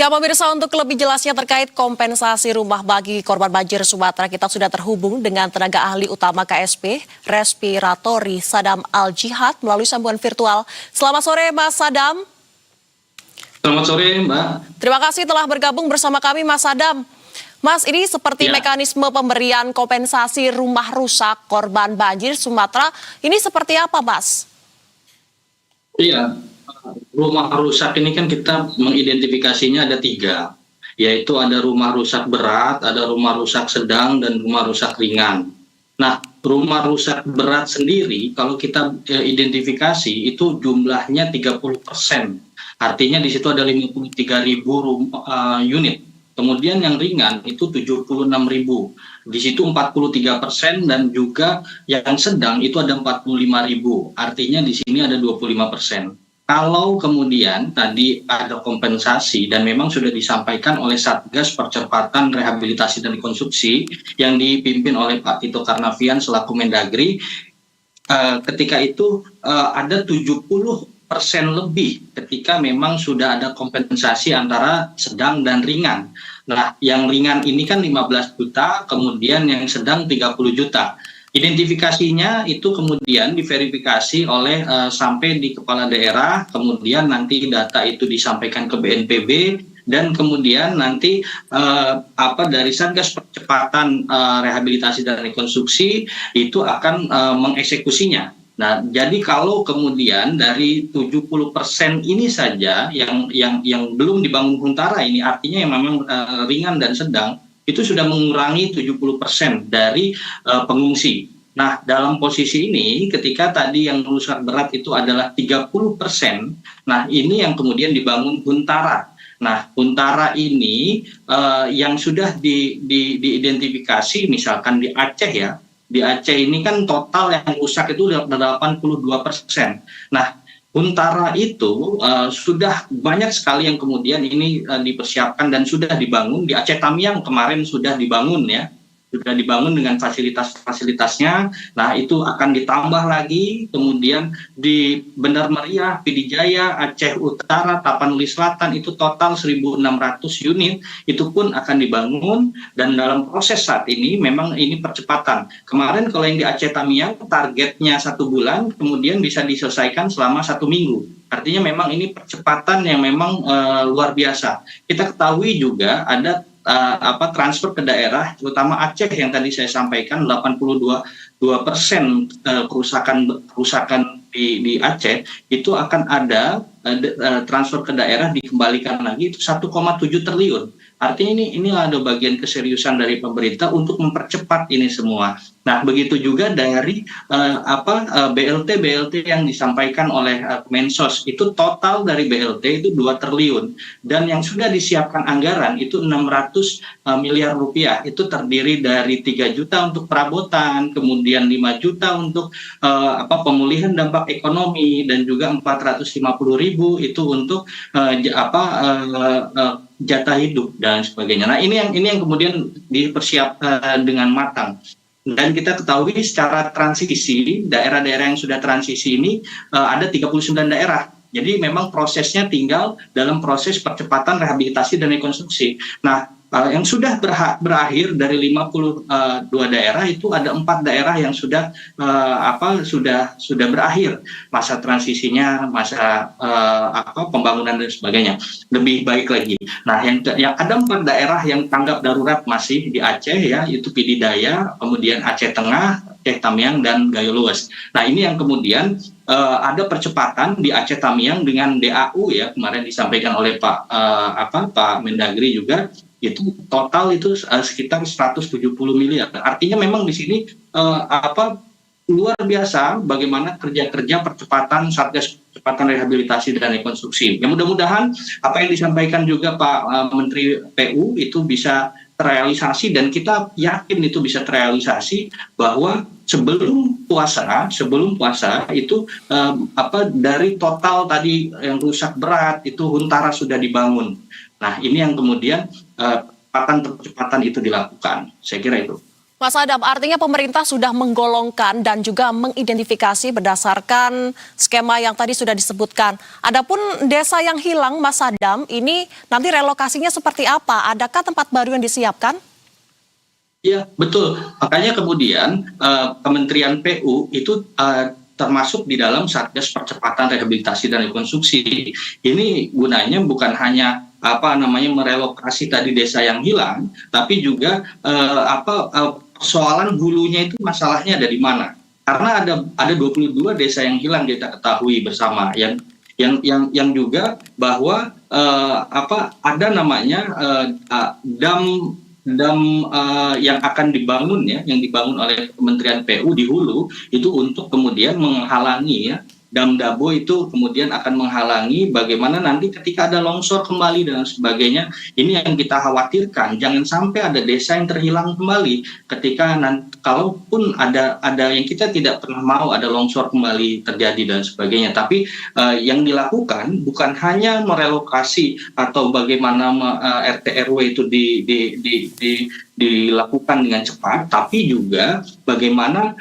Ya, pemirsa, untuk lebih jelasnya terkait kompensasi rumah bagi korban banjir Sumatera, kita sudah terhubung dengan tenaga ahli utama KSP, Respiratori Sadam Al-Jihad melalui sambungan virtual. Selamat sore, Mas Sadam. Selamat sore, Mbak. Terima kasih telah bergabung bersama kami, Mas Sadam. Mas, ini seperti mekanisme pemberian kompensasi rumah rusak korban banjir Sumatera, ini seperti apa, Mas? Iya, rumah rusak ini kan kita mengidentifikasinya ada 3, yaitu ada rumah rusak berat, ada rumah rusak sedang, dan rumah rusak ringan. Nah, rumah rusak berat sendiri kalau kita identifikasi itu jumlahnya 30%. Artinya di situ ada 53.000 unit. Kemudian yang ringan itu 76.000. Di situ 43%, dan juga yang sedang itu ada 45.000. Artinya di sini ada 25%. Kalau kemudian tadi ada kompensasi dan memang sudah disampaikan oleh Satgas Percepatan Rehabilitasi dan Rekonstruksi yang dipimpin oleh Pak Tito Karnavian selaku Mendagri, ketika itu ada 70% lebih ketika memang sudah ada kompensasi antara sedang dan ringan. Nah, yang ringan ini kan 15 juta, kemudian yang sedang 30 juta. Identifikasinya itu kemudian diverifikasi oleh sampai di kepala daerah, kemudian nanti data itu disampaikan ke BNPB, dan kemudian nanti dari Satgas Percepatan Rehabilitasi dan Rekonstruksi itu akan mengeksekusinya. Nah, jadi kalau kemudian dari 70% ini saja yang belum dibangun huntara ini, artinya yang memang ringan dan sedang, itu sudah mengurangi 70% dari pengungsi. Nah, dalam posisi ini ketika tadi yang rusak berat itu adalah 30%, nah ini yang kemudian dibangun huntara. Nah, huntara ini yang sudah diidentifikasi misalkan di Aceh ya. Di Aceh ini kan total yang rusak itu 82%. Nah, huntara itu sudah banyak sekali yang kemudian ini dipersiapkan dan sudah dibangun. Di Aceh Tamiang kemarin sudah dibangun ya, sudah dibangun dengan fasilitas-fasilitasnya. Nah, itu akan ditambah lagi, kemudian di Benar Meriah, Pidijaya, Aceh Utara, Tapanuli Selatan itu total 1.600 unit, itu pun akan dibangun, dan dalam proses saat ini memang ini percepatan. Kemarin kalau yang di Aceh Tamiang targetnya 1 bulan, kemudian bisa diselesaikan selama 1 minggu. Artinya memang ini percepatan yang memang luar biasa. Kita ketahui juga ada transfer ke daerah, terutama Aceh yang tadi saya sampaikan 82% kerusakan di Aceh itu akan ada transfer ke daerah dikembalikan lagi itu 1,7 triliun. Artinya ini ada bagian keseriusan dari pemerintah untuk mempercepat ini semua. Nah, begitu juga dari BLT yang disampaikan oleh Mensos, itu total dari BLT itu 2 triliun, dan yang sudah disiapkan anggaran itu 600 miliar rupiah. Itu terdiri dari 3 juta untuk perabotan, kemudian 5 juta untuk pemulihan dampak ekonomi, dan juga 450.000 itu untuk jatah hidup dan sebagainya. Nah, ini yang kemudian dipersiapkan dengan matang. Dan kita ketahui secara transisi, daerah-daerah yang sudah transisi ini ada 39 daerah. Jadi memang prosesnya tinggal dalam proses percepatan rehabilitasi dan rekonstruksi. Nah, yang sudah berakhir dari 52 daerah itu ada 4 daerah yang sudah berakhir masa transisinya, masa pembangunan dan sebagainya, lebih baik lagi. Nah, yang ada 4 daerah yang tanggap darurat masih di Aceh ya, itu Pidijaya, kemudian Aceh Tengah, Aceh Tamiang, dan Gayo Lues. Nah, ini yang kemudian ada percepatan di Aceh Tamiang dengan DAU ya, kemarin disampaikan oleh Pak Mendagri juga, itu total itu sekitar 170 miliar. Artinya memang di sini luar biasa bagaimana kerja-kerja percepatan Satgas Percepatan Rehabilitasi dan Rekonstruksi. Ya, mudah-mudahan apa yang disampaikan juga Pak Menteri PU itu bisa terrealisasi, dan kita yakin itu bisa terrealisasi bahwa sebelum puasa itu dari total tadi yang rusak berat itu huntara sudah dibangun. Nah, ini yang kemudian percepatan itu dilakukan. Saya kira itu. Mas Adam, artinya pemerintah sudah menggolongkan dan juga mengidentifikasi berdasarkan skema yang tadi sudah disebutkan. Adapun desa yang hilang, Mas Adam, ini nanti relokasinya seperti apa? Adakah tempat baru yang disiapkan? Iya, betul. Makanya kemudian Kementerian PU itu termasuk di dalam Satgas Percepatan Rehabilitasi dan Rekonstruksi. Ini gunanya bukan hanya merelokasi tadi desa yang hilang, tapi juga persoalan hulunya itu masalahnya ada di mana. Karena ada 22 desa yang hilang kita ketahui bersama yang juga bahwa ada namanya dam yang akan dibangun yang dibangun oleh Kementerian PU di hulu itu untuk kemudian menghalangi dam Dabo itu kemudian akan menghalangi bagaimana nanti ketika ada longsor kembali dan sebagainya. Ini yang kita khawatirkan, jangan sampai ada desa yang terhilang kembali ketika kalaupun ada yang kita tidak pernah mau ada longsor kembali terjadi dan sebagainya. Tapi yang dilakukan bukan hanya merelokasi atau bagaimana RT RW itu dilakukan dengan cepat, tapi juga bagaimana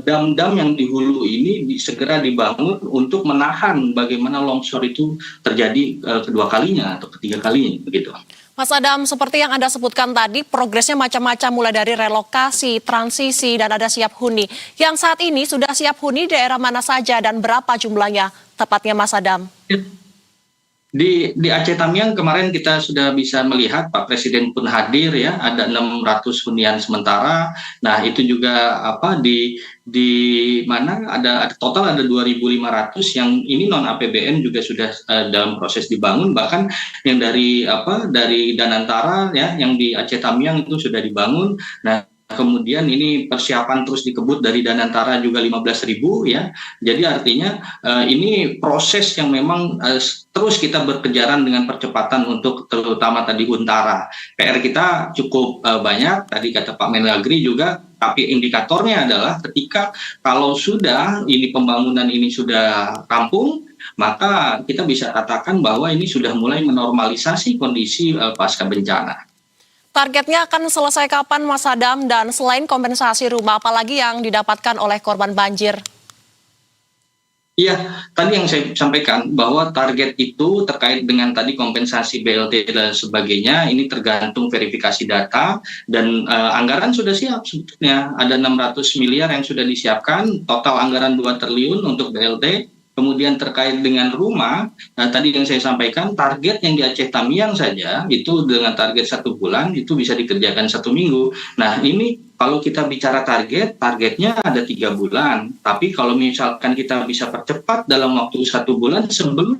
dam-dam yang di hulu ini segera dibangun untuk menahan bagaimana longsor itu terjadi kedua kalinya atau ketiga kalinya begitu. Mas Adam, seperti yang Anda sebutkan tadi, progresnya macam-macam mulai dari relokasi, transisi, dan ada siap huni. Yang saat ini sudah siap huni daerah mana saja dan berapa jumlahnya tepatnya, Mas Adam? Di Aceh Tamiang kemarin kita sudah bisa melihat Pak Presiden pun hadir ada 600 hunian sementara. Nah itu juga di mana ada total ada 2.500 yang ini non APBN juga sudah dalam proses dibangun, bahkan yang dari Danantara yang di Aceh Tamiang itu sudah dibangun. Nah kemudian ini persiapan terus dikebut dari Danantara juga 15.000 Jadi artinya ini proses yang memang terus kita berkejaran dengan percepatan untuk terutama tadi Huntara. PR kita cukup banyak, tadi kata Pak Mendagri juga, tapi indikatornya adalah ketika kalau sudah ini pembangunan ini sudah rampung, maka kita bisa katakan bahwa ini sudah mulai menormalisasi kondisi pasca bencana. Targetnya akan selesai kapan, Mas Adam? Dan selain kompensasi rumah, apalagi yang didapatkan oleh korban banjir? Iya, tadi yang saya sampaikan bahwa target itu terkait dengan tadi kompensasi BLT dan sebagainya, ini tergantung verifikasi data dan anggaran sudah siap sebetulnya. Ada 600 miliar yang sudah disiapkan, total anggaran 2 triliun untuk BLT. Kemudian terkait dengan rumah, tadi yang saya sampaikan target yang di Aceh Tamiang saja itu dengan target 1 bulan itu bisa dikerjakan 1 minggu. Nah ini kalau kita bicara targetnya ada 3 bulan. Tapi kalau misalkan kita bisa percepat dalam waktu 1 bulan sebelum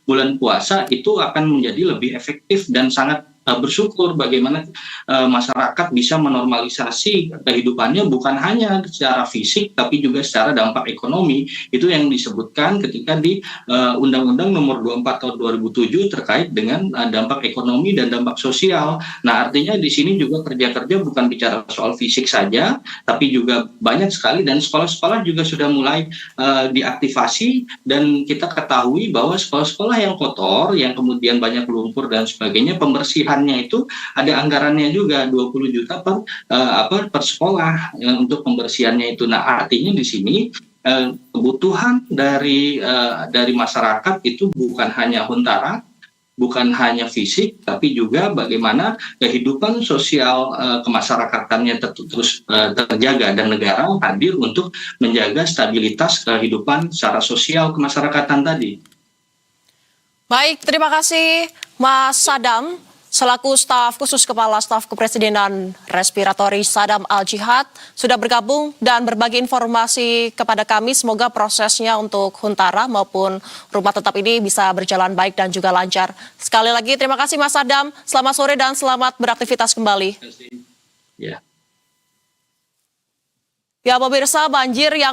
bulan puasa itu akan menjadi lebih efektif dan sangat bersyukur bagaimana masyarakat bisa menormalisasi kehidupannya bukan hanya secara fisik tapi juga secara dampak ekonomi. Itu yang disebutkan ketika di Undang-Undang Nomor 24 Tahun 2007 terkait dengan dampak ekonomi dan dampak sosial. Nah artinya di sini juga kerja-kerja bukan bicara soal fisik saja tapi juga banyak sekali dan sekolah-sekolah juga sudah mulai diaktifasi dan kita ketahui bahwa sekolah-sekolah yang kotor yang kemudian banyak lumpur dan sebagainya pembersihan itu ada anggarannya juga 20 juta per sekolah untuk pembersihannya itu. Nah artinya di sini kebutuhan dari masyarakat itu bukan hanya Huntara, bukan hanya fisik, tapi juga bagaimana kehidupan sosial kemasyarakatannya terus terjaga dan negara hadir untuk menjaga stabilitas kehidupan secara sosial kemasyarakatan tadi. Baik, terima kasih Mas Sadam. Selaku staf khusus Kepala Staf Kepresidenan Respiratori Sadam Al-Jihad sudah bergabung dan berbagi informasi kepada kami. Semoga prosesnya untuk Huntara maupun rumah tetap ini bisa berjalan baik dan juga lancar. Sekali lagi terima kasih Mas Sadam. Selamat sore dan selamat beraktivitas kembali. Ya, pemirsa, banjir yang